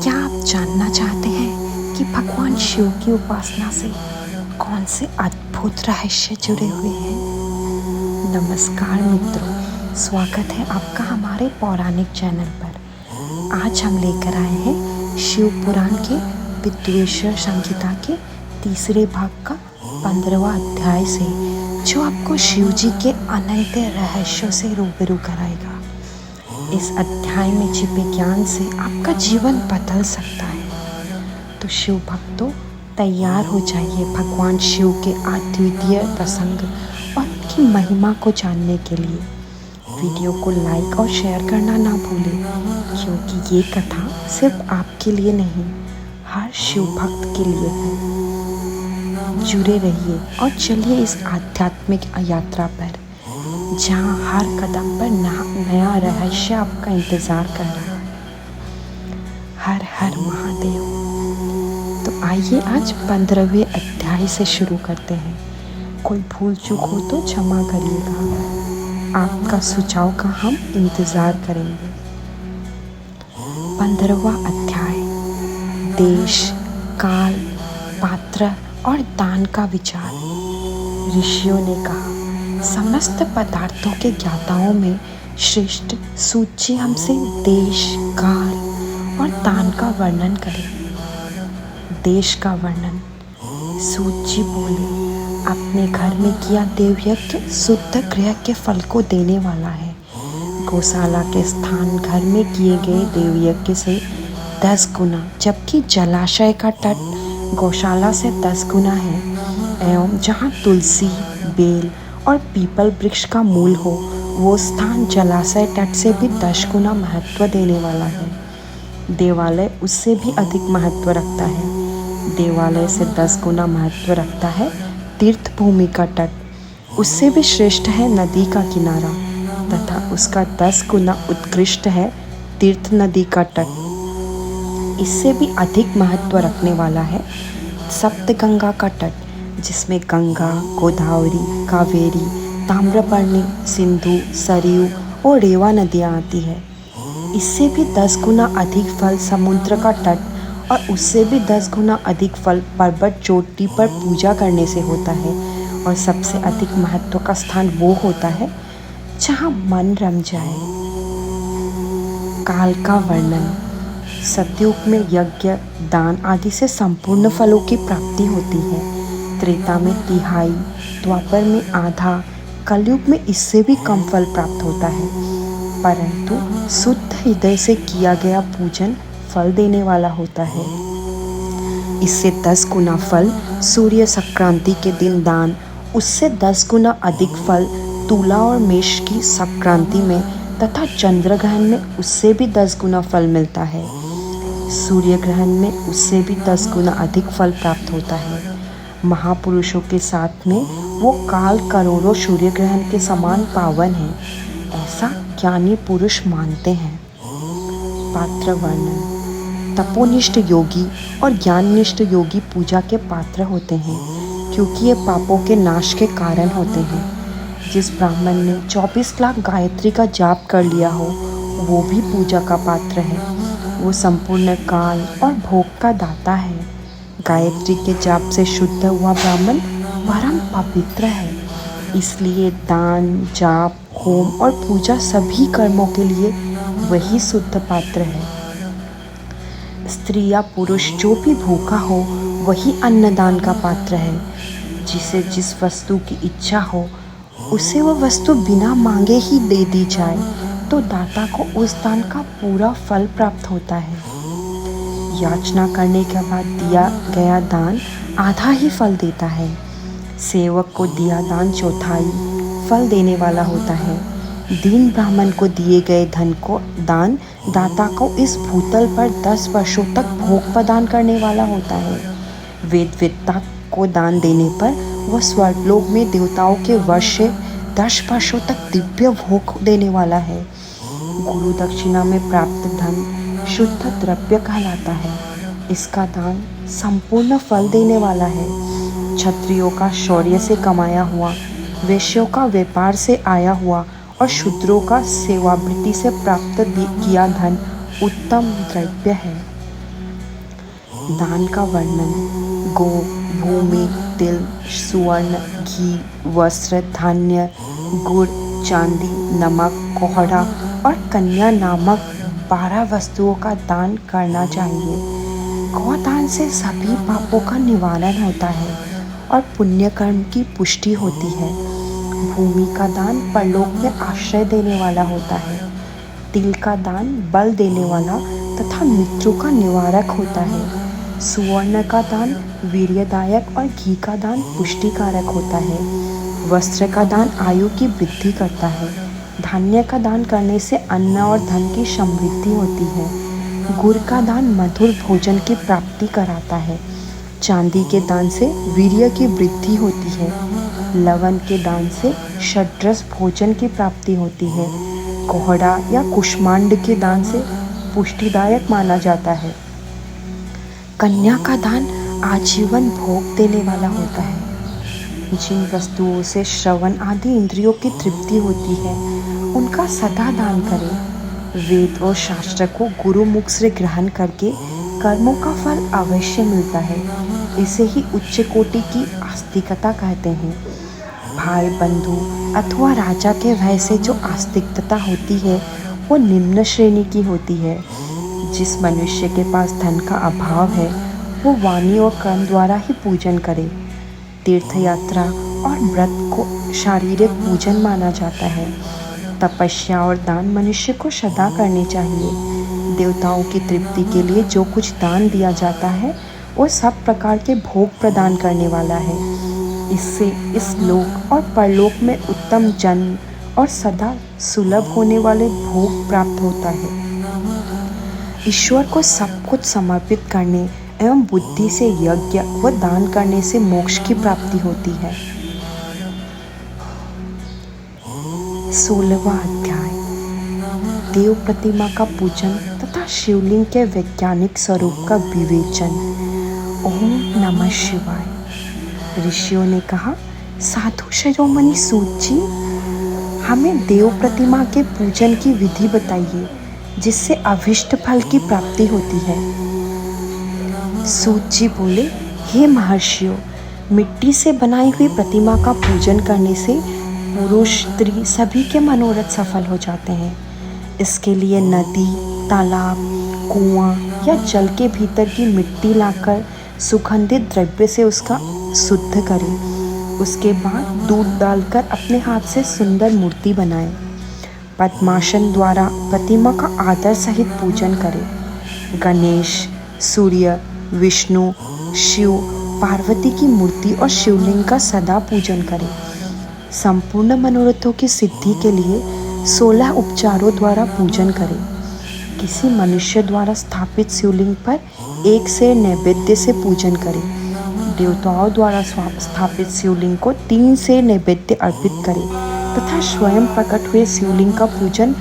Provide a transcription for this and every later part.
क्या आप जानना चाहते हैं कि भगवान शिव की उपासना से कौन से अद्भुत रहस्य जुड़े हुए हैं? नमस्कार मित्रों, स्वागत है आपका हमारे पौराणिक चैनल पर। आज हम लेकर आए हैं शिव पुराण के विद्वेश्वर संहिता के तीसरे भाग का 15वां अध्याय से, जो आपको शिव जी के अनंत रहस्यों से रूबरू कराएगा। इस अध्याय में छिपे ज्ञान से आपका जीवन बदल सकता है। तो शिव भक्तों, तैयार हो जाइए भगवान शिव के अद्वितीय प्रसंग और उनकी महिमा को जानने के लिए। वीडियो को लाइक और शेयर करना ना भूलें, क्योंकि ये कथा सिर्फ आपके लिए नहीं, हर शिव भक्त के लिए है। जुड़े रहिए और चलिए इस आध्यात्मिक यात्रा पर, जहाँ हर कदम पर नया रहस्य आपका इंतज़ार कर रहा है। हर हर महादेव। तो आइए आज 15वें अध्याय से शुरू करते हैं। कोई भूल चूक हो तो क्षमा करिएगा, आपका सुझाव का हम इंतज़ार करेंगे। 15वां अध्याय, देश, काल, पात्र और दान का विचार। ऋषियों ने कहा, समस्त पदार्थों के ज्ञाताओं में श्रेष्ठ सूची हमसे देश, काल और दान का वर्णन करें। देश का वर्णन। सूची बोले, अपने घर में किया देवयज्ञ शुद्ध गृह के फल को देने वाला है। गौशाला के स्थान घर में किए गए देवयज्ञ से 10 गुना, जबकि जलाशय का तट गौशाला से 10 गुना है। एवं जहाँ तुलसी, बेल और पीपल वृक्ष का मूल हो, वो स्थान जलाशय तट से भी 10 गुना महत्व देने वाला है। देवालय उससे भी अधिक महत्व रखता है। देवालय से 10 गुना महत्व रखता है तीर्थ भूमि का तट, उससे भी श्रेष्ठ है नदी का किनारा, तथा उसका 10 गुना उत्कृष्ट है तीर्थ नदी का तट। इससे भी अधिक महत्व रखने वाला है सप्तगंगा का तट, जिसमें गंगा, गोदावरी, कावेरी, ताम्रपर्णी, सिंधु, सरयू और रेवा नदियाँ आती है। इससे भी 10 गुना अधिक फल समुद्र का तट, और उससे भी 10 गुना अधिक फल पर्वत चोटी पर पूजा करने से होता है। और सबसे अधिक महत्व का स्थान वो होता है जहाँ मन रम जाए। काल का वर्णन। सतयुग में यज्ञ, दान आदि से संपूर्ण फलों की प्राप्ति होती है। त्रेता में तिहाई, द्वापर में आधा, कलयुग में इससे भी कम फल प्राप्त होता है। परंतु शुद्ध हृदय से किया गया पूजन फल देने वाला होता है। इससे 10 गुना फल सूर्य संक्रांति के दिन दान, उससे 10 गुना अधिक फल तुला और मेष की संक्रांति में, तथा चंद्र ग्रहण में उससे भी 10 गुना फल मिलता है। सूर्य ग्रहण में उससे भी 10 गुना अधिक फल प्राप्त होता है। महापुरुषों के साथ में वो काल करोड़ों सूर्य ग्रहण के समान पावन है, ऐसा ज्ञानी पुरुष मानते हैं। पात्र वर्णन। तपोनिष्ठ योगी और ज्ञाननिष्ठ योगी पूजा के पात्र होते हैं, क्योंकि ये पापों के नाश के कारण होते हैं। जिस ब्राह्मण ने 24 लाख गायत्री का जाप कर लिया हो, वो भी पूजा का पात्र है। वो संपूर्ण काल और भोग का दाता है। गायत्री के जाप से शुद्ध हुआ ब्राह्मण परम पवित्र है। इसलिए दान, जाप, होम और पूजा सभी कर्मों के लिए वही शुद्ध पात्र है। स्त्री या पुरुष जो भी भूखा हो, वही अन्नदान का पात्र है। जिसे जिस वस्तु की इच्छा हो, उसे वह वस्तु बिना मांगे ही दे दी जाए, तो दाता को उस दान का पूरा फल प्राप्त होता है। याचना करने के बाद दिया गया दान आधा ही फल देता है। सेवक को दिया दान चौथाई फल देने वाला होता है। दीन ब्राह्मण को दिए गए धन को दान दाता को इस भूतल पर 10 वर्षों तक भोग प्रदान करने वाला होता है। वेदविद्ता को दान देने पर वह स्वर्गलोक में देवताओं के वर्ष से 10 वर्षों तक दिव्य भोग देने वाला है। गुरु दक्षिणा में प्राप्त धन शुद्ध द्रव्य कहलाता है। इसका दान संपूर्ण फल देने वाला है। क्षत्रियों का शौर्य से कमाया हुआ, वैश्यों का व्यापार से आया हुआ और शूद्रों का सेवावृत्ति से प्राप्त किया धन उत्तम द्रव्य है। दान का वर्णन गो, भूमि, तिल, सुवर्ण, घी, वस्त्र, धान्य, गुड़, चांदी, नमक, कोहड़ा और कन्या नामक 12 वस्तुओं का दान करना चाहिए। गौदान से सभी पापों का निवारण होता है और पुण्य कर्म की पुष्टि होती है। भूमि का दान परलोक में आश्रय देने वाला होता है। तिल का दान बल देने वाला तथा मृत्यु का निवारक होता है। सुवर्ण का दान वीर्यदायक और घी का दान पुष्टिकारक होता है। वस्त्र का दान आयु की वृद्धि करता है। धान्य का दान करने से अन्न और धन की समृद्धि होती है। गुड़ का दान मधुर भोजन की प्राप्ति कराता है। चांदी के दान से वीर्य की वृद्धि होती है। लवण के दान से षड्रस भोजन की प्राप्ति होती है। कोहड़ा या कुष्मांड के दान से पुष्टिदायक माना जाता है। कन्या का दान आजीवन भोग देने वाला होता है। जिन वस्तुओं से श्रवण आदि इंद्रियों की तृप्ति होती है उनका सदा दान करें। वेद और शास्त्र को गुरु मुख से ग्रहण करके कर्मों का फल अवश्य मिलता है। इसे ही उच्च कोटि की आस्तिकता कहते हैं। भाई बंधु अथवा राजा के भय से जो आस्तिकता होती है वो निम्न श्रेणी की होती है। जिस मनुष्य के पास धन का अभाव है वो वाणी और कर्म द्वारा ही पूजन करे। तीर्थ यात्रा और व्रत को शारीरिक पूजन माना जाता है। तपस्या और दान मनुष्य को सदा करने चाहिए। देवताओं की तृप्ति के लिए जो कुछ दान दिया जाता है वो सब प्रकार के भोग प्रदान करने वाला है। इससे इस लोक और परलोक में उत्तम जन्म और सदा सुलभ होने वाले भोग प्राप्त होता है। ईश्वर को सब कुछ समर्पित करने एवं बुद्धि से यज्ञ व दान करने से मोक्ष की प्राप्ति होती है। 16वां अध्याय देव प्रतिमा का पूजन तथा शिवलिंग के वैज्ञानिक स्वरूप का विवेचन। ओम नमः शिवाय। ऋषियों ने कहा, साधु शिरोमणि सूत जी, हमें देव प्रतिमा के पूजन की विधि बताइए जिससे अभिष्ट फल की प्राप्ति होती है। सूत जी बोले, हे महर्षियों, मिट्टी से बनाई हुई प्रतिमा का पूजन करने से पुरुष स्त्री सभी के मनोरथ सफल हो जाते हैं। इसके लिए नदी, तालाब, कुआं या जल के भीतर की मिट्टी लाकर सुगंधित द्रव्य से उसका शुद्ध करें। उसके बाद दूध डालकर अपने हाथ से सुंदर मूर्ति बनाएं। पद्मासन द्वारा प्रतिमा का आदर सहित पूजन करें। गणेश, सूर्य, विष्णु, शिव, पार्वती की मूर्ति और शिवलिंग का सदा पूजन करें। संपूर्ण मनोरथों की सिद्धि के लिए 16 उपचारों द्वारा पूजन करें। किसी मनुष्य द्वारा स्थापित शिवलिंग पर 1 सेर नैवेद्य से पूजन करें। देवताओं द्वारा स्थापित शिवलिंग को 3 सेर नैवेद्य अर्पित करें तथा स्वयं प्रकट हुए शिवलिंग का पूजन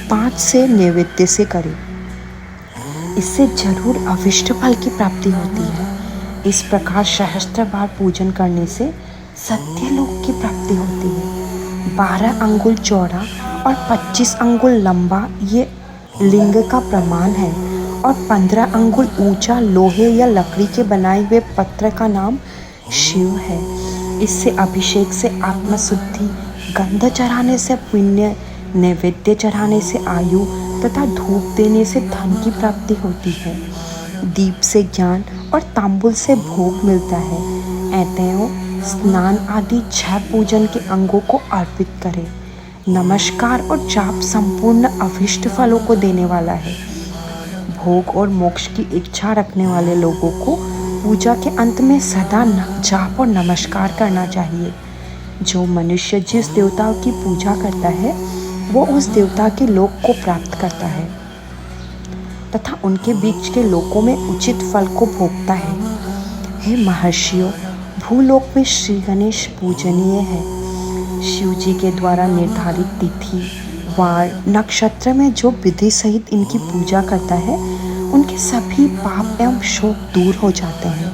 5 सेर नैवेद्य से करें। इससे जरूर अभिष्ट फल की प्राप्ति होती है। इस प्रकार सहस्त्र बार पूजन करने से सत्यलोक की प्राप्ति होती है। 12 अंगुल चौड़ा और 25 अंगुल लंबा ये लिंग का प्रमाण है और 15 अंगुल ऊंचा लोहे या लकड़ी के बनाए हुए पत्र का नाम शिव है। इससे अभिषेक से आत्मशुद्धि, गंध चढ़ाने से पुण्य, नैवेद्य चढ़ाने से आयु तथा धूप देने से धन की प्राप्ति होती है। दीप से ज्ञान और तांबुल से भोग मिलता है। अतएव स्नान आदि 6 पूजन के अंगों को अर्पित करें। नमस्कार और जाप संपूर्ण अभिष्ट फलों को देने वाला है। भोग और मोक्ष की इच्छा रखने वाले लोगों को पूजा के अंत में सदा जाप और नमस्कार करना चाहिए। जो मनुष्य जिस देवता की पूजा करता है वो उस देवता के लोक को प्राप्त करता है तथा उनके बीच के लोकों में उचित फल को भोगता है। हे महर्षियों, भूलोक में श्री गणेश पूजनीय है। शिव जी के द्वारा निर्धारित तिथि, वार, नक्षत्र में जो विधि सहित इनकी पूजा करता है उनके सभी पाप एवं शोक दूर हो जाते हैं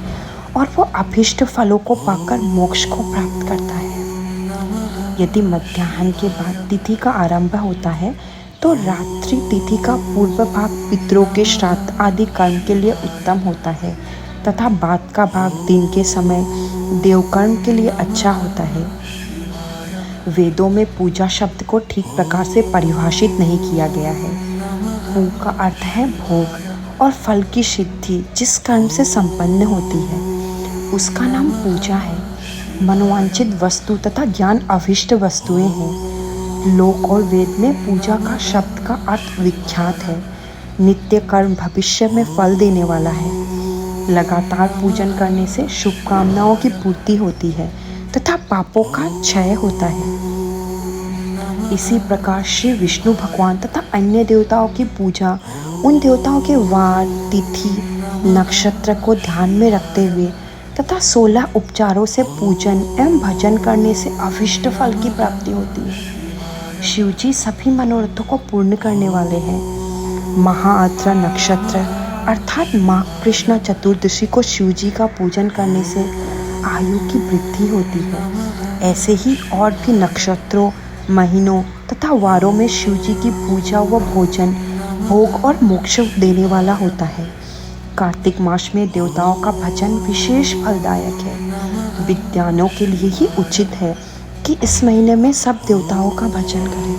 और वो अभिष्ट फलों को पाकर मोक्ष को प्राप्त करता है। यदि मध्याह्न के बाद तिथि का आरंभ होता है तो रात्रि तिथि का पूर्व भाग पितरों के श्राद्ध आदि कर्म के लिए उत्तम होता है। तथा बाद का भाग दिन के समय देवकर्म के लिए अच्छा होता है। वेदों में पूजा शब्द को ठीक प्रकार से परिभाषित नहीं किया गया है। पू का अर्थ है भोग और फल की सिद्धि जिस कर्म से संपन्न होती है उसका नाम पूजा है। मनोवांछित वस्तु तथा ज्ञान अभिष्ट वस्तुएं हैं। लोक और वेद में पूजा का शब्द का अर्थ विख्यात है। नित्य कर्म भविष्य में फल देने वाला है। लगातार पूजन करने से शुभकामनाओं की पूर्ति होती है तथा पापों का क्षय होता है। इसी प्रकार श्री विष्णु भगवान तथा अन्य देवताओं की पूजा उन देवताओं के वार, तिथि, नक्षत्र को ध्यान में रखते हुए तथा 16 उपचारों से पूजन एवं भजन करने से अभिष्ट फल की प्राप्ति होती है। शिवजी सभी मनोरथों को पूर्ण करने वाले हैं। महाअत्र नक्षत्र अर्थात माघ कृष्ण चतुर्दशी को शिवजी का पूजन करने से आयु की वृद्धि होती है। ऐसे ही और भी नक्षत्रों, महीनों तथा वारों में शिवजी की पूजा व भोजन भोग और मोक्ष देने वाला होता है। कार्तिक मास में देवताओं का भजन विशेष फलदायक है। विद्वानों के लिए ही उचित है कि इस महीने में सब देवताओं का भजन करें।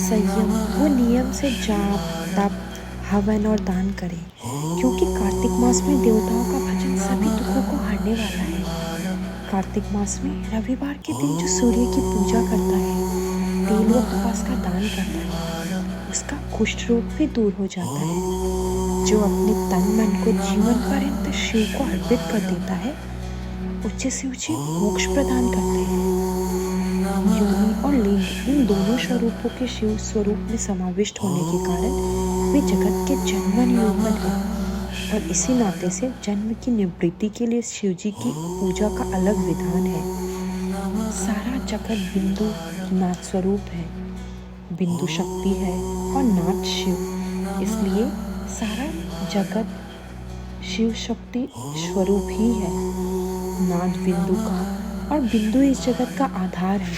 संयम व नियम से जाप, तप, हवन और दान करें, क्योंकि कार्तिक मास में देवताओं का भजन सभी दुखों को हरने वाला है। कार्तिक मास में रविवार के दिन जो सूर्य की पूजा करता है, तेल व कपास का दान करता है, उसका कुष्ठ रोग भी दूर हो जाता है। जो अपने तन मन को जीवन पर्यंत शिव को अर्पित कर देता है, उसे शिवजी मोक्ष प्रदान करते हैं। योनि और लिंग इन दोनों स्वरूपों के शिव स्वरूप में समाविष्ट होने के कारण वे जगत के जन्म निरूपण है और इसी नाते से जन्म की निवृत्ति के लिए शिवजी की पूजा का अलग विधान है। सारा जगत बिंदु नाथ स्वरूप है। बिंदु शक्ति है और नाथ शिव, इसलिए सारा जगत शिव शक्ति स्वरूप ही है। नाद बिंदु का और बिंदु इस जगत का आधार है।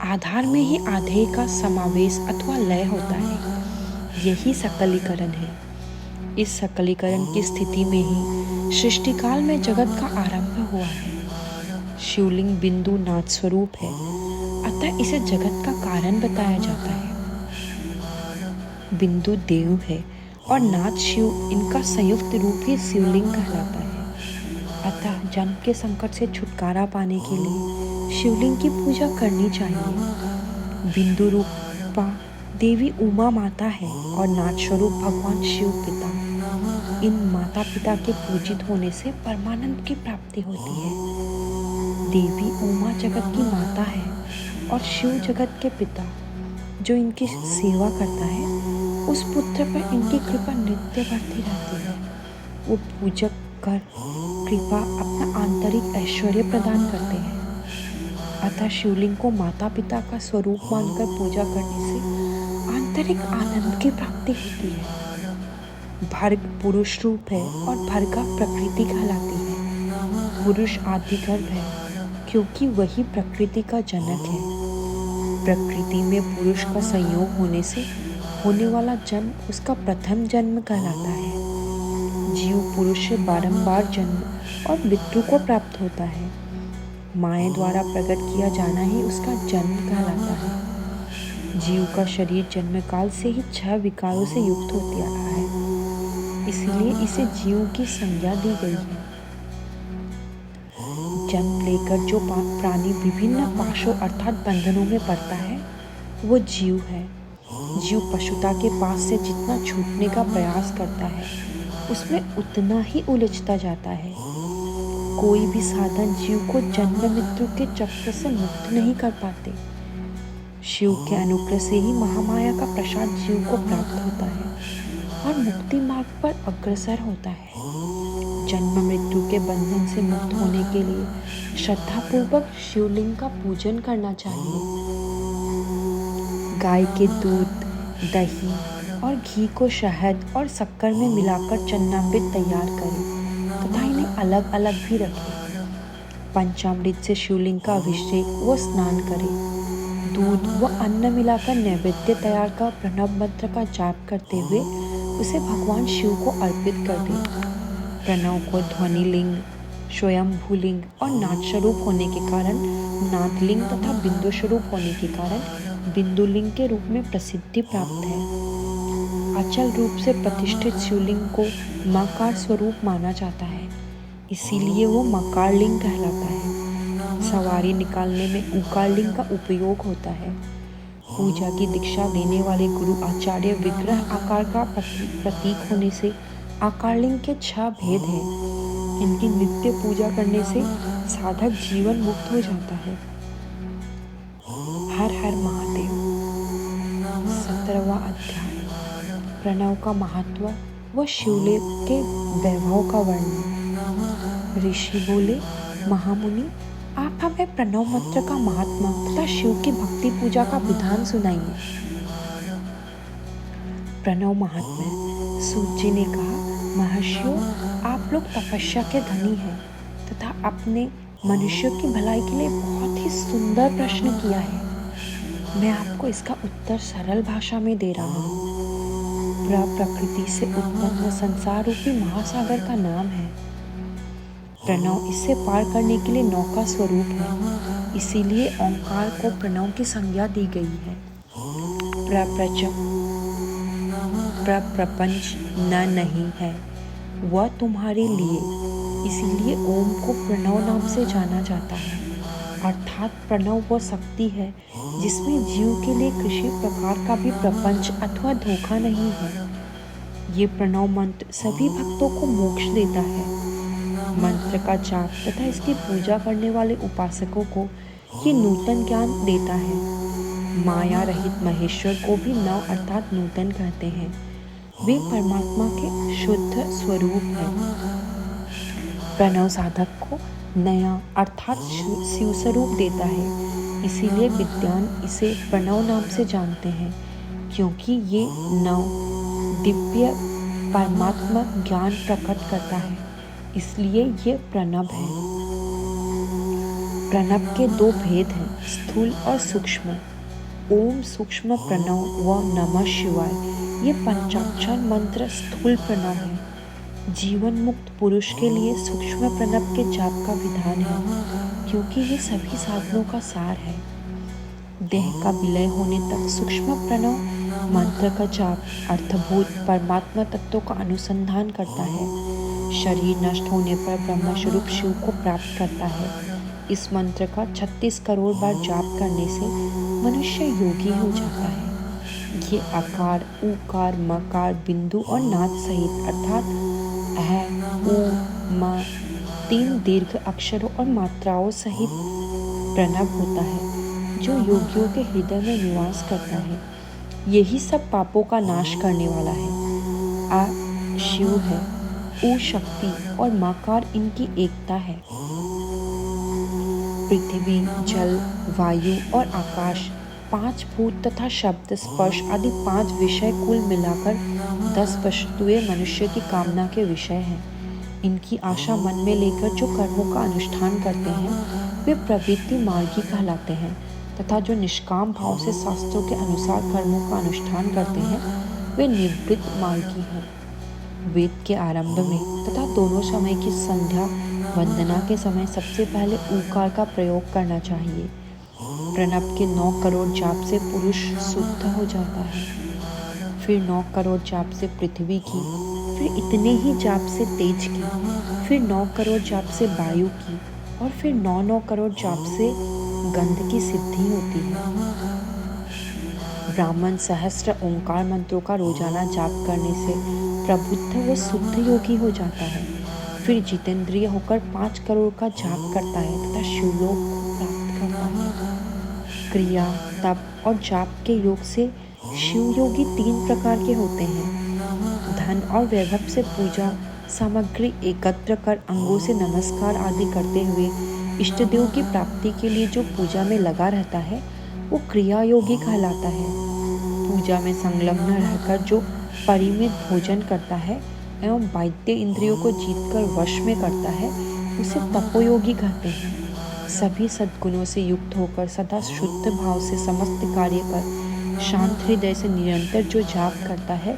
आधार में ही आधेय का समावेश अथवा लय होता है। यही सकलीकरण है। इस सकलीकरण की स्थिति में ही सृष्टि काल में जगत का आरंभ हुआ है। शिवलिंग बिंदु नाद स्वरूप है, अतः इसे जगत का कारण बताया जाता है। बिंदु देव है और नाथ शिव, इनका संयुक्त रूप ही शिवलिंग कहलाता है। अतः जन्म के संकट से छुटकारा पाने के लिए शिवलिंग की पूजा करनी चाहिए। बिंदु रूपा देवी उमा माता है और नाथ स्वरूप भगवान शिव पिता। इन माता पिता के पूजित होने से परमानंद की प्राप्ति होती है। देवी उमा जगत की माता है और शिव जगत के पिता। जो इनकी सेवा करता है उस पुत्र पर इनकी कृपा नित्य बढ़ती रहती है। वो पूजक कर कृपा अपना आंतरिक ऐश्वर्य प्रदान करते हैं। अतः शिवलिंग को माता पिता का स्वरूप मानकर पूजा करने से आंतरिक आनंद की प्राप्ति होती है। भर्ग पुरुष रूप है और भर्गा प्रकृति कहलाती है। पुरुष आदि गर्भ है क्योंकि वही प्रकृति का जनक है। प्रकृति में पुरुष का संयोग होने से होने वाला जन्म उसका प्रथम जन्म कहलाता है। जीव पुरुष से बारंबार जन्म और मृत्यु को प्राप्त होता है। माया द्वारा प्रकट किया जाना ही उसका जन्म कहलाता है। जीव का शरीर जन्म काल से ही 6 विकारों से युक्त होते आ रहा है, इसीलिए इसे जीव की संज्ञा दी गई है। जन्म लेकर जो प्राणी विभिन्न पाशों अर्थात बंधनों में पड़ता है वो जीव है। जीव पशुता के पास से जितना छूटने का प्रयास करता है उसमें उतना ही उलझता जाता है। कोई भी साधन जीव को जन्म मृत्यु के चक्र से मुक्त नहीं कर पाते। शिव के अनुग्रह से ही महामाया का प्रसाद जीव को प्राप्त होता है और मुक्ति मार्ग पर अग्रसर होता है। जन्म मृत्यु के बंधन से मुक्त होने के लिए श्रद्धापूर्वक शिवलिंग का पूजन करना चाहिए। गाय के दूध, दही और घी को शहद और शक्कर में मिलाकर चन्नामृत तैयार करें तथा इन्हें अलग अलग भी रखें। पंचामृत से शिवलिंग का अभिषेक व स्नान करें। दूध व अन्न मिलाकर नैवेद्य तैयार कर प्रणव मंत्र का जाप करते हुए उसे भगवान शिव को अर्पित कर दें। प्रणव को ध्वनिलिंग, स्वयंभूलिंग और नाद स्वरूप होने के कारण नादलिंग तथा बिंदु स्वरूप होने के कारण बिंदुलिंग के रूप में प्रसिद्धि प्राप्त है। अचल रूप से प्रतिष्ठित शिवलिंग को मकार स्वरूप माना जाता है, इसीलिए वो मकारलिंग कहलाता है। सवारी निकालने में उकारलिंग का उपयोग होता है। पूजा की दीक्षा देने वाले गुरु आचार्य विग्रह आकार का प्रतीक होने से आकारलिंग के 6 भेद हैं। इनकी नित्य पूजा करने से साधक जीवन मुक्त हो जाता है। हर हर महादेव। 17वां अध्याय, प्रणव का महत्व व शिवलिंग के वैभव का वर्णन। ऋषि बोले, महामुनि, आप हमें प्रणव मंत्र का महात्मा तथा शिव की भक्ति पूजा का विधान सुनाइए। प्रणव महात्म्य। सूत जी ने कहा, महर्षियों, आप लोग तपस्या के धनी हैं तथा अपने मनुष्यों की भलाई के लिए बहुत ही सुंदर प्रश्न किया है। मैं आपको इसका उत्तर सरल भाषा में दे रहा हूँ। प्रकृति से उत्पन्न संसार रूपी महासागर का नाम है। प्रणव इसे पार करने के लिए नौका स्वरूप है, इसीलिए ओंकार को प्रणव की संज्ञा दी गई है। प्रपंच न नहीं है, वह तुम्हारे लिए, इसीलिए ओम को प्रणव नाम से जाना जाता है। अर्थात प्रणव वह शक्ति है जिसमें जीव के लिए किसी प्रकार का भी प्रपंच अथवा धोखा नहीं है। ये प्रणव मंत्र सभी भक्तों को मोक्ष देता है। मंत्र का जाप तथा इसकी पूजा करने वाले उपासकों को ये नूतन ज्ञान देता है। माया रहित महेश्वर को भी नव अर्थात नूतन कहते हैं। वे परमात्मा के शुद्ध स्वरूप हैं। प्रणव साधक को नया अर्थात शिव स्वरूप देता है, इसीलिए विद्वान इसे प्रणव नाम से जानते हैं, क्योंकि ये नव दिव्य परमात्मा ज्ञान प्रकट करता है, इसलिए ये प्रणव है। प्रणव के 2 भेद हैं, स्थूल और सूक्ष्म। ओम सूक्ष्म प्रणव व नमः शिवाय, ये पंचाक्षर मंत्र स्थूल प्रणव है। जीवन मुक्त पुरुष के लिए सूक्ष्म प्रणव के जाप का विधान है, क्योंकि ये सभी साधनों का सार है। देह का विलय होने तक सूक्ष्म प्रणव मंत्र का जाप अर्थभूत परमात्मा तत्वों का अनुसंधान करता है। शरीर नष्ट होने पर ब्रह्म स्वरूप शिव को प्राप्त करता है। इस मंत्र का 36 करोड़ बार जाप करने से मनुष्य योगी हो जाता है। ये आकार, उकार, मकार, बिंदु और नाद सहित अर्थात अ, उ, म 3 दीर्घ अक्षरों और मात्राओं सहित प्रणव होता है, जो योगियों के हृदय में निवास करता है। यही सब पापों का नाश करने वाला है। आ शिव है, ऊ शक्ति और मकार इनकी एकता है। पृथ्वी, जल, वायु और आकाश 5 भूत तथा शब्द, स्पर्श आदि 5 विषय कुल मिलाकर 10 वस्तुएं मनुष्य की कामना के विषय हैं। इनकी आशा मन में लेकर जो कर्मों का अनुष्ठान करते हैं वे प्रवृत्ति मार्गी कहलाते हैं, तथा जो निष्काम भाव से शास्त्रों के अनुसार कर्मों का अनुष्ठान करते हैं वे निवृत्त मार्गी हैं। वेद के आरंभ में तथा दोनों समय की संध्या वंदना के समय सबसे पहले ऊकार का प्रयोग करना चाहिए। प्रणव के 9 करोड़ जाप से पुरुष शुद्ध हो जाता है, फिर 9 करोड़ जाप से पृथ्वी की, फिर इतने ही जाप से तेज की, फिर 9 करोड़ जाप से वायु की और फिर 9 करोड़ जाप से गंध की सिद्धि होती है। ब्राह्मण सहस्त्र ओंकार मंत्रों का रोजाना जाप करने से प्रबुद्ध व शुद्ध योगी हो जाता है। फिर जितेंद्रिय होकर 5 करोड़ का जाप करता है तथा शिवलोक को प्राप्त करता है। क्रिया, तप और जाप के योग से शिव योगी 3 प्रकार के होते हैं। धन और वैभव से पूजा सामग्री एकत्र कर अंगों से नमस्कार आदि करते हुए इष्ट देव की प्राप्ति के लिए जो पूजा में लगा रहता है वो क्रिया योगी कहलाता है। पूजा में संलग्न रहकर जो परिमित भोजन करता है एवं बाह्य इंद्रियों को जीतकर वश में करता है उसे तपोयोगी कहते हैं। सभी सद्गुणों से युक्त होकर सदा शुद्ध भाव से समस्त कार्य कर शांत हृदय से निरंतर जो जाप करता है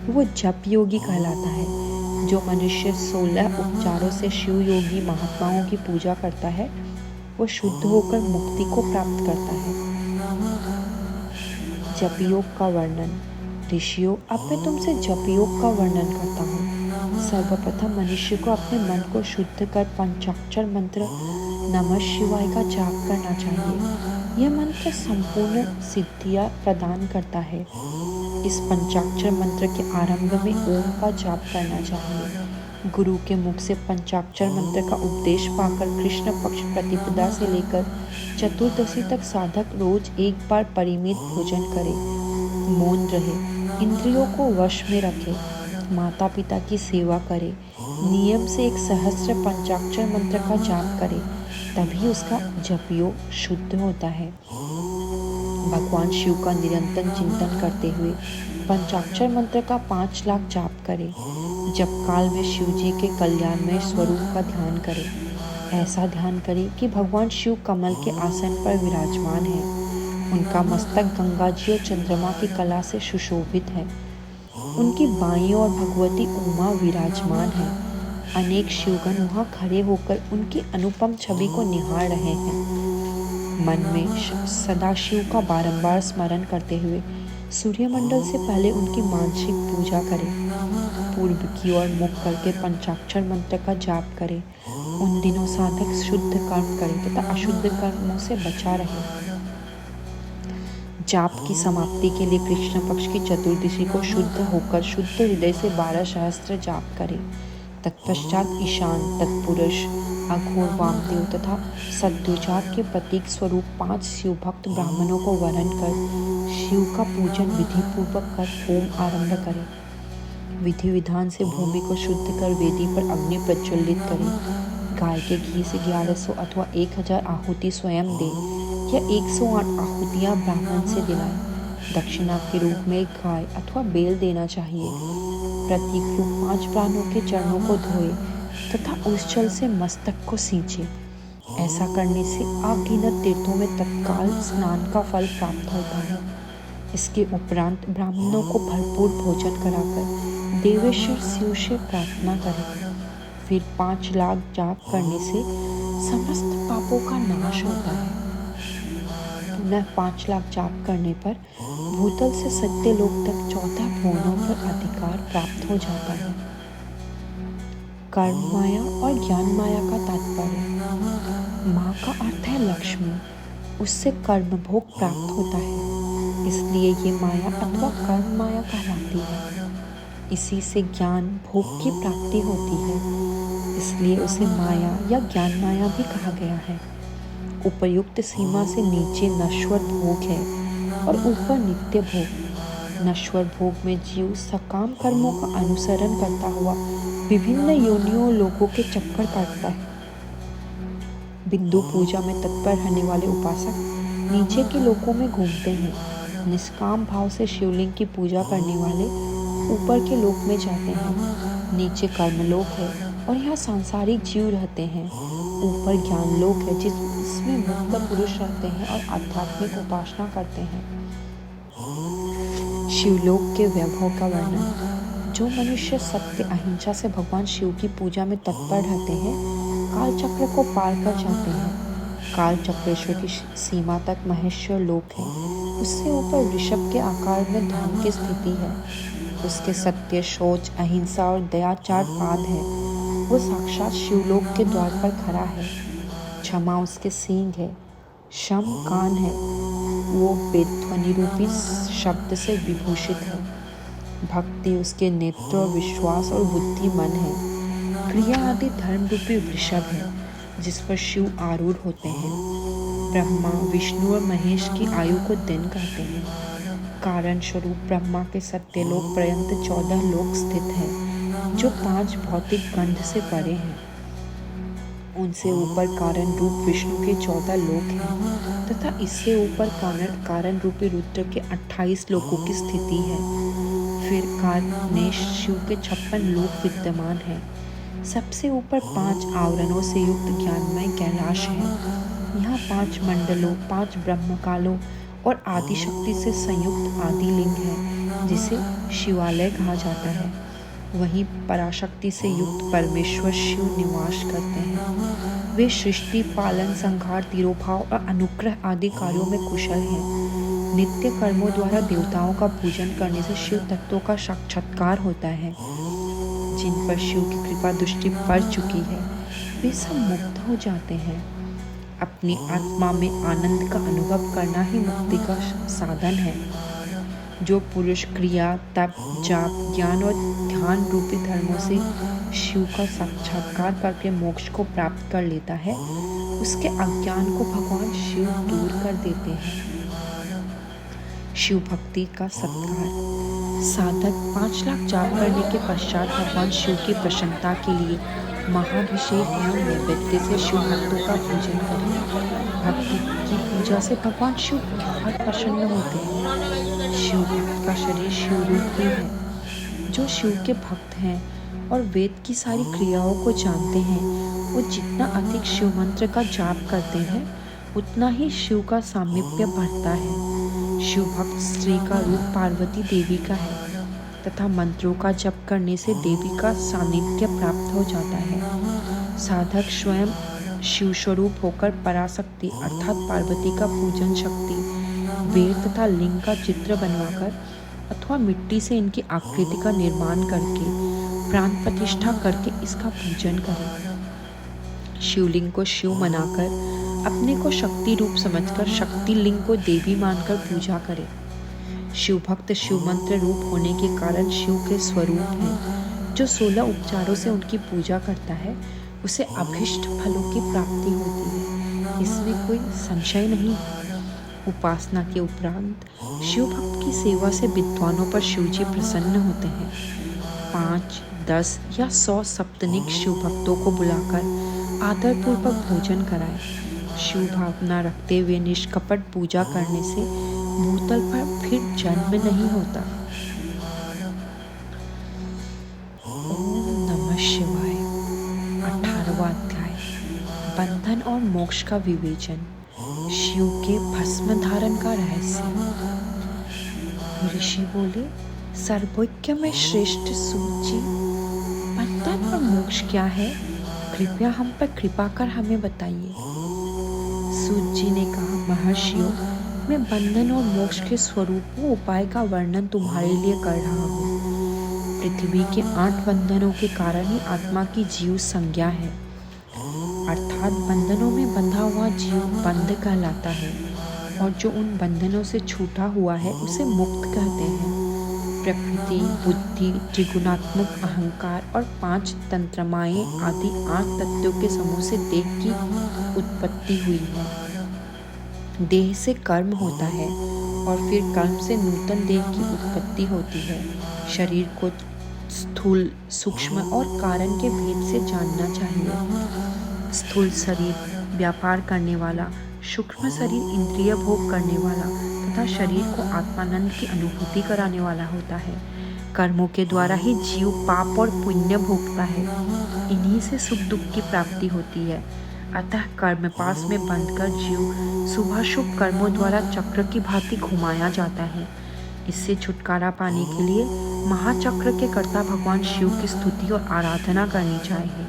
वो जप योगी कहलाता है। जो मनुष्य 16 उपचारों से शिव योगी महात्माओं की पूजा करता है वो शुद्ध होकर मुक्ति को प्राप्त करता है। जप योग का वर्णन। ऋषियों, अब मैं तुमसे जप योग का वर्णन करता हूँ। सर्वप्रथम मनुष्य को अपने मन को शुद्ध कर पंचाक्षर मंत्र नमः शिवाय का जाप करना चाहिए। यह मंत्र संपूर्ण सिद्धियां प्रदान करता है। इस पंचाक्षर मंत्र के आरंभ में ओम का जाप करना चाहिए। गुरु के मुख से पंचाक्षर मंत्र का उपदेश पाकर कृष्ण पक्ष प्रतिपदा से लेकर चतुर्दशी तक साधक रोज एक बार परिमित भोजन करे, मौन रहे, इंद्रियों को वश में रखे, माता पिता की सेवा करे, नियम से एक सहस्त्र पंचाक्षर मंत्र का जाप करे, तभी उसका जप योग शुद्ध होता है। भगवान शिव का निरंतर चिंतन करते हुए पंचाक्षर मंत्र का 5 लाख जाप करे। जप काल में शिव जी के कल्याणमय स्वरूप का ध्यान करे। ऐसा ध्यान करे कि भगवान शिव कमल के आसन पर विराजमान है। उनका मस्तक गंगा जी और चंद्रमा की कला से सुशोभित है। उनकी बाईं ओर भगवती उमा विराजमान है। अनेक शिवगण वहां खड़े होकर उनकी अनुपम छवि को निहार रहे हैं। मन में सदाशिव का बारंबार स्मरण करते हुए सूर्यमंडल से पहले उनकी मानसिक पूजा करें। पूर्व की ओर मुख करके पंचाक्षर मंत्र का जाप करें। उन दिनों साधक शुद्ध कर्म करे तथा अशुद्ध कर्मों से बचा रहे। जाप की समाप्ति के लिए कृष्ण पक्ष की चतुर्दशी को शुद्ध होकर शुद्ध हृदय से 12 सहस्त्र जाप करे। तत्पश्चात ईशान, तत्पुरुष, अघोर, वामदेव तथा सद्योजात के प्रतीक स्वरूप 5 शिव भक्त ब्राह्मणों को वरण कर शिव का पूजन विधि पूर्वक कर होम आरंभ करें। विधि विधान से भूमि को शुद्ध कर वेदी पर अग्नि प्रज्वलित करें। गाय के घी से 1100 अथवा 1000 आहुति स्वयं दे या 108 आहुतियाँ ब्राह्मण से दिलाएं। दक्षिणा के रूप में एक गाय अथवा बेल देना चाहिए। प्रतीक रूप 5 प्राणों के चरणों को धोए तथा उस जल से मस्तक को सींचे। ऐसा करने से अगिनत तीर्थों में तत्काल स्नान का फल प्राप्त होता है। इसके उपरांत ब्राह्मणों को भरपूर भोजन कराकर देवेश्वर शिव से प्रार्थना करें। फिर 5 लाख जाप करने से समस्त पापों का नाश होता है। पुनः 5 लाख जाप करने पर भूतल से सत्यलोक तक 14 भुवनों पर अधिकार प्राप्त हो जाता है। कर्म माया और ज्ञान माया का तात्पर्य। माँ का अर्थ है लक्ष्मी, उससे कर्म भोग प्राप्त होता है, इसलिए ये माया अथवा कर्म माया कहलाती है। इसी से ज्ञान भोग की प्राप्ति होती है, इसलिए उसे माया या ज्ञान माया भी कहा गया है। उपयुक्त सीमा से नीचे नश्वर भोग है और ऊपर नित्य भोग। नश्वर भोग में जीव सकाम कर्मों का अनुसरण करता हुआ विभिन्न योनियों लोगों के चक्कर काटता है। बिंदु पूजा में तत्पर रहने वाले उपासक नीचे के लोकों में घूमते हैं। निष्काम भाव से शिवलिंग की पूजा करने वाले ऊपर के लोक में जाते हैं। नीचे कर्मलोक है और यहाँ सांसारिक जीव रहते हैं। ऊपर ज्ञान लोक है जिसमें मुक्त पुरुष रहते हैं और आध्यात्मिक उपासना करते हैं। शिवलोक के वैभव का वर्णन। जो मनुष्य सत्य अहिंसा से भगवान शिव की पूजा में तत्पर रहते हैं काल चक्र को पार कर जाते हैं। काल चक्रेश्वर की सीमा तक महेश्वर लोक है। उससे ऊपर वृषभ के आकार में धर्म की स्थिति है। उसके सत्य, शौच, अहिंसा और दया 4 पाद है। वो साक्षात शिवलोक के द्वार पर खड़ा है। क्षमा उसके सींग है। शम कान है। वो वेदध्वनि रूपी शब्द से विभूषित है। भक्ति उसके नेत्र और विश्वास और बुद्धि मन है। क्रिया आदि धर्म रूपी वृषभ है जिस पर शिव आरूढ़ होते हैं। ब्रह्मा, विष्णु और महेश की आयु को दिन कहते हैं। कारण स्वरूप ब्रह्मा के सत्यलोक पर्यंत 14 लोक स्थित हैं जो 5 भौतिक गंध से परे हैं। उनसे ऊपर कारण रूप विष्णु के 14 लोक हैं तथा इससे ऊपर कारण रूपी रुद्र के 28 लोकों की स्थिति है। फिर कारनेश शिव के 56 लोक विद्यमान है। सबसे ऊपर 5 आवरणों से युक्त ज्ञानमय कैलाश है। यहाँ 5 मंडलों, 5 ब्रह्मकालों और आदिशक्ति से संयुक्त आदिलिंग है जिसे शिवालय कहा जाता है। वहीं पराशक्ति से युक्त परमेश्वर शिव निवास करते हैं। वे सृष्टि, पालन, संहार, तिरोभाव और अनुग्रह आदि कार्यों में कुशल हैं। नित्य कर्मों द्वारा देवताओं का पूजन करने से शिव तत्वों का साक्षात्कार होता है। जिन पर शिव की कृपा दृष्टि पड़ चुकी है वे सब मुक्त हो जाते हैं। अपनी आत्मा में आनंद का अनुभव करना ही मुक्ति का साधन है। जो पुरुष क्रिया, तप, जाप, ज्ञान और ध्यान रूपी धर्मों से शिव का साक्षात्कार करके मोक्ष को प्राप्त कर लेता है, उसके अज्ञान को भगवान शिव दूर कर देते हैं। शिव भक्ति का सत्कार। साधक 5 लाख जाप करने के पश्चात भगवान शिव की प्रसन्नता के लिए महाभिषेक एवं नैवेद्य से शिव भक्तों का पूजन करें। भक्ति की पूजा से भगवान शिव बहुत प्रसन्न होते हैं। शिव भक्त का शरीर शिव रूप ही है। जो शिव के भक्त हैं और वेद की सारी क्रियाओं को जानते हैं, वो जितना अधिक शिव मंत्र का जाप करते हैं उतना ही शिव का सामीप्य बढ़ता है। शिव भक्त स्त्री का रूप पार्वती देवी का है तथा मंत्रों का जप करने से देवी का सानिध्य प्राप्त हो जाता है। साधक स्वयं शिव स्वरूप होकर पराशक्ति अर्थात पार्वती का पूजन शक्ति, वेद तथा लिंग का चित्र बनवाकर अथवा मिट्टी से इनकी आकृति का निर्माण करके प्राण प्रतिष्ठा करके इसका पूजन करें। शिवलिंग को शिव मनाकर अपने को शक्ति रूप समझकर शक्ति लिंग को देवी मानकर पूजा करें। शिव भक्त शिव मंत्र रूप होने के कारण शिव के स्वरूप हैं। जो 16 उपचारों से उनकी पूजा करता है उसे अभीष्ट फलों की प्राप्ति होती है, इसमें कोई संशय नहीं। उपासना के उपरांत शिव भक्त की सेवा से विद्वानों पर शिव जी प्रसन्न होते हैं। 5, 10 या 100 सप्तनिक शिव भक्तों को बुलाकर आदरपूर्वक भोजन कराएं। शिव भावना रखते हुए निष्कपट पूजा करने से भूतल पर फिर जन्म नहीं होता। ओम नमः शिवाय। 18वां अध्याय, बंधन और मोक्ष का विवेचन। शिव के भस्म धारण का रहस्य। ऋषि बोले, सर्वज्ञ में श्रेष्ठ सूत जी, बंधन और मोक्ष क्या है? कृपया हम पर कृपा कर हमें बताइए। सूत जी ने कहा, महर्षियों, मैं बंधन और मोक्ष के स्वरूप व उपाय का वर्णन तुम्हारे लिए कर रहा हूँ। पृथ्वी के 8 बंधनों के कारण ही आत्मा की जीव संज्ञा है, अर्थात बंधनों में बंधा हुआ जीव बंध कहलाता है और जो उन बंधनों से छूटा हुआ है उसे मुक्त कहते हैं। प्रकृति, बुद्धि, त्रिगुणात्मक अहंकार और 5 तंत्रमाएं आदि 8 तत्वों के समूह से देह की उत्पत्ति हुई है। देह से कर्म होता है और फिर कर्म से नूतन देह की उत्पत्ति होती है। शरीर को स्थूल, सूक्ष्म और कारण के भेद से जानना चाहिए। स्थूल शरीर व्यापार करने वाला, सूक्ष्म शरीर इंद्रिय भोग करने वाला तथा शरीर को आत्मानंद की अनुभूति कराने वाला होता है। कर्मों के द्वारा ही जीव पाप और पुण्य भोगता है, इन्हीं से सुख दुख की प्राप्ति होती है। अतः कर्म पास में बंधकर जीव शुभाशुभ कर्मों द्वारा चक्र की भांति घुमाया जाता है। इससे छुटकारा पाने के लिए महाचक्र के कर्ता भगवान शिव की स्तुति और आराधना करनी चाहिए।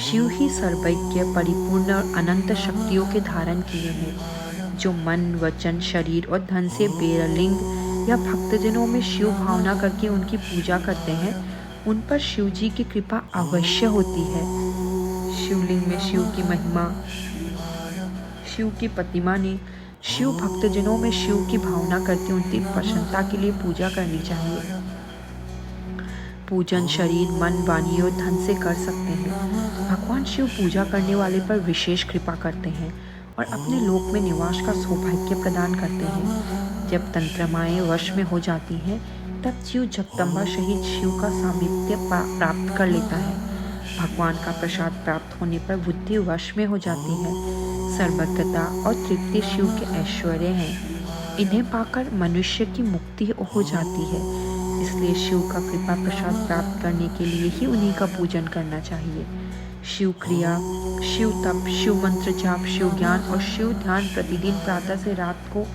शिव ही सर्वज्ञ, परिपूर्ण और अनंत शक्तियों के धारण किए हैं। जो मन, वचन, शरीर और धन से बेरलिंग या भक्तजनों में शिव भावना करके उनकी पूजा करते हैं, उन पर शिव जी की कृपा अवश्य होती है। शिवलिंग में शिव की महिमा, शिव की प्रतिमा ने शिव भक्तजनों में शिव की भावना करके उनकी प्रसन्नता के लिए पूजा करनी चाहिए। पूजन शरीर, मन, वाणी और धन से कर सकते हैं। भगवान शिव पूजा करने वाले पर विशेष कृपा करते हैं और अपने लोक में निवास का सौभाग्य प्रदान करते हैं। जब तंत्रमाएं वश में हो जाती हैं, तब जीव जगदम्बा सहित शिव का सामीप्य प्राप्त कर लेता है। भगवान का प्रसाद प्राप्त होने पर बुद्धि वश में हो जाती है। सर्वज्ञता और तृप्ति शिव के ऐश्वर्य हैं। इन्हें पाकर मनुष्य की मुक्ति हो जाती है। इसलिए शिव का कृपा प्रसाद प्राप्त करने के लिए ही उन्हीं का पूजन करना चाहिए। शिव क्रिया, शिव तप, शिव मंत्र जाप, शिव ज्ञान और शिव ध्यान प्रतिदिन प्रातः से रात को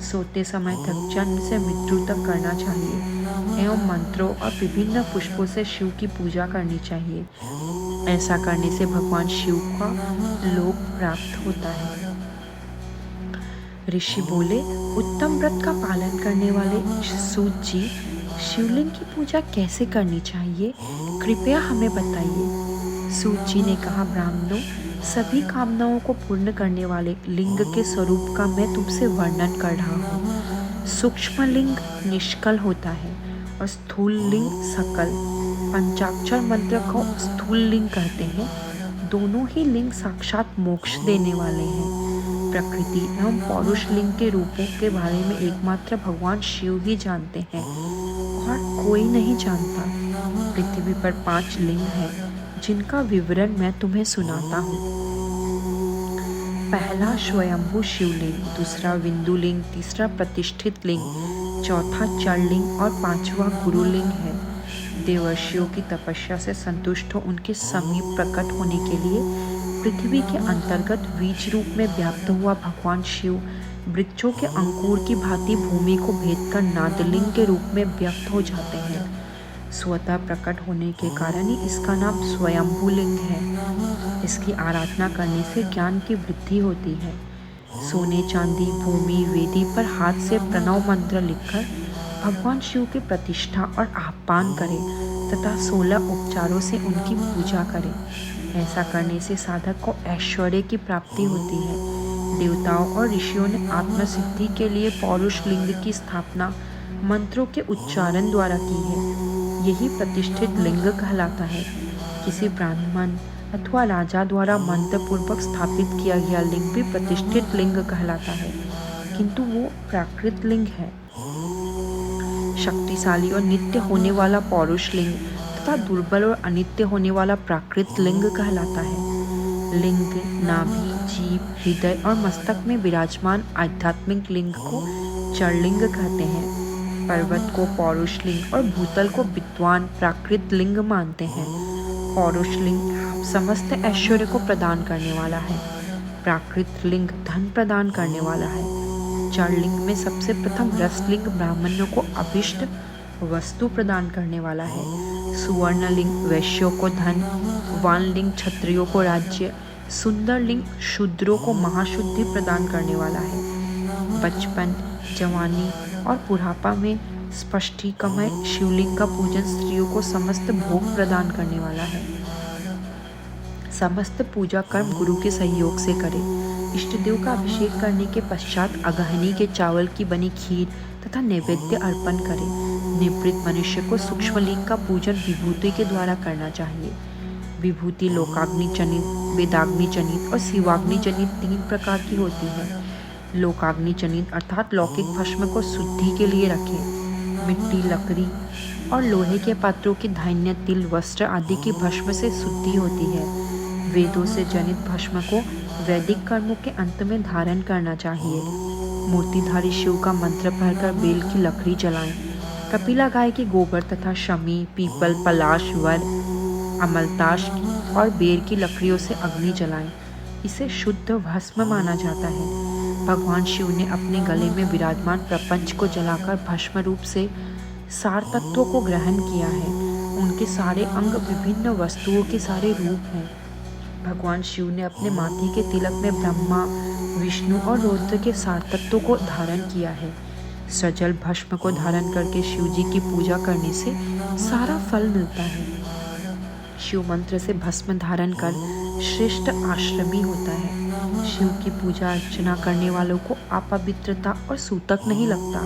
सोते समय तक, जन्म से मृत्यु तक करना चाहिए। एवं मंत्रों और विभिन्न पुष्पों से शिव की पूजा करनी चाहिए। ऐसा करने से भगवान शिव का लोक प्राप्त होता है। ऋषि बोले, उत्तम व्रत का पालन करने वाले सूत जी, शिवलिंग की पूजा कैसे करनी चाहिए, कृपया हमें बताइए। सूत जी ने कहा, ब्राह्मणों, सभी कामनाओं को पूर्ण करने वाले लिंग के स्वरूप का मैं तुमसे वर्णन कर रहा हूँ। सूक्ष्म लिंग निष्कल होता है और स्थूल लिंग सकल। पंचाक्षर मंत्र को स्थूल लिंग कहते हैं। दोनों ही लिंग साक्षात मोक्ष देने वाले हैं। प्रकृति एवं पौरुष लिंग के रूपों के बारे में एकमात्र भगवान शिव ही जानते हैं और कोई नहीं जानता। पृथ्वी पर 5 लिंग हैं जिनका विवरण मैं तुम्हें सुनाता हूँ। पहला स्वयंभू शिवलिंग, दूसरा विंदु लिंग, तीसरा प्रतिष्ठित लिंग, चौथा चर लिंग और 5वां गुरुलिंग है। देवर्षियों की तपस्या से संतुष्ट हो उनके समीप प्रकट होने के लिए पृथ्वी के अंतर्गत बीज रूप में व्याप्त हुआ भगवान शिव वृक्षों के अंकुर की भांति भूमि को भेदकर नादलिंग के रूप में व्यक्त हो जाते हैं। स्वतः प्रकट होने के कारण ही इसका नाम स्वयंभू लिंग है। इसकी आराधना करने से ज्ञान की वृद्धि होती है। सोने, चांदी, भूमि, वेदी पर हाथ से प्रणव मंत्र लिखकर भगवान शिव की प्रतिष्ठा और आह्वान करें तथा 16 उपचारों से उनकी पूजा करें। ऐसा करने से साधक को ऐश्वर्य की प्राप्ति होती है। देवताओं और ऋषियों ने आत्मसिद्धि के लिए पौरुष लिंग की स्थापना मंत्रों के उच्चारण द्वारा की है। यही प्रतिष्ठित लिंग कहलाता है। किसी ब्राह्मण अथवा राजा द्वारा मंत्र पूर्वक स्थापित किया गया लिंग भी प्रतिष्ठित लिंग कहलाता है, किंतु वो प्राकृत लिंग है। शक्तिशाली और नित्य होने वाला पौरुष लिंग तथा दुर्बल और अनित्य होने वाला प्राकृत लिंग कहलाता है। लिंग नाभि, जीभ, हृदय और मस्तक में विराजमान आध्यात्मिक लिंग को चरलिंग कहते हैं। पर्वत को पौरुष लिंग और भूतल को विद्वान प्राकृत लिंग मानते हैं। पौरुष लिंग समस्त ऐश्वर्य को प्रदान करने वाला है। प्राकृत लिंग धन प्रदान करने वाला है। चरलिंग में सबसे प्रथम रसलिंग ब्राह्मणों को अभिष्ट वस्तु प्रदान करने वाला है। सुवर्णलिंग वैश्यों को धन, वानलिंग क्षत्रियों को राज्य, सुंदरलिंग शूद्रों को महाशुद्धि प्रदान करने वाला है। बचपन, जवानी और बुढ़ापा में स्पष्टीकमय शिवलिंग का पूजन स्त्रियों को समस्त भोग प्रदान करने वाला है। समस्त पूजा कर्म गुरु के सहयोग से करें। इष्ट देव का अभिषेक करने के पश्चात अगहनी के चावल की बनी खीर तथा नैवेद्य अर्पण करें। निवृत्त मनुष्य को सूक्ष्म लिंग का पूजन विभूति के द्वारा करना चाहिए। विभूति लोकाग्नि जनित, वेदाग्नि जनित और शिवाग्नि जनित 3 प्रकार की होती है। लोकाग्नि जनित अर्थात लौकिक भस्म को शुद्धि के लिए रखें। मिट्टी, लकड़ी और लोहे के पात्रों की धान्य, तिल, वस्त्र आदि की भस्म से शुद्धि होती है। वेदों से जनित भस्म को वैदिक कर्मों के अंत में धारण करना चाहिए। मूर्तिधारी शिव का मंत्र पढ़कर बेल की लकड़ी जलाएं। कपिला गाय के गोबर तथा शमी, पीपल, पलाश, वर, अमलताश और बेर की लकड़ियों से अग्नि जलाएं। इसे शुद्ध भस्म माना जाता है। भगवान शिव ने अपने गले में विराजमान प्रपंच को जलाकर भस्म रूप से सार तत्वों को ग्रहण किया है। उनके सारे अंग विभिन्न वस्तुओं के सारे रूप हैं। भगवान शिव ने अपने माथे के तिलक में ब्रह्मा, विष्णु और रुद्र के सार तत्वों को धारण किया है। सजल भस्म को धारण करके शिव जी की पूजा करने से सारा फल मिलता है। शिव मंत्र से भस्म धारण कर श्रेष्ठ आश्रमी होता है। शिव की पूजा अर्चना करने वालों को अपवित्रता और सूतक नहीं लगता।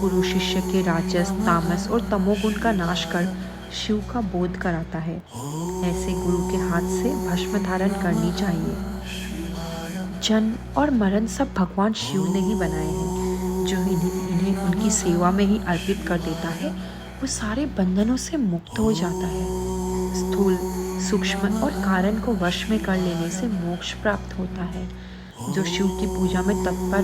गुरु शिष्य के राजस, तामस और तमोगुण का नाश कर शिव का बोध कराता है। ऐसे गुरु के हाथ से भस्म धारण करनी चाहिए। जन्म और मरण सब भगवान शिव ने ही बनाए हैं। जो इन्हें उनकी सेवा में ही अर्पित कर देता है वो सारे बंधनों से मुक्त हो जाता है। स्थूल, सूक्ष्म और कारण को वश में कर लेने से मोक्ष प्राप्त होता है। जो शिव की पूजा में तत्पर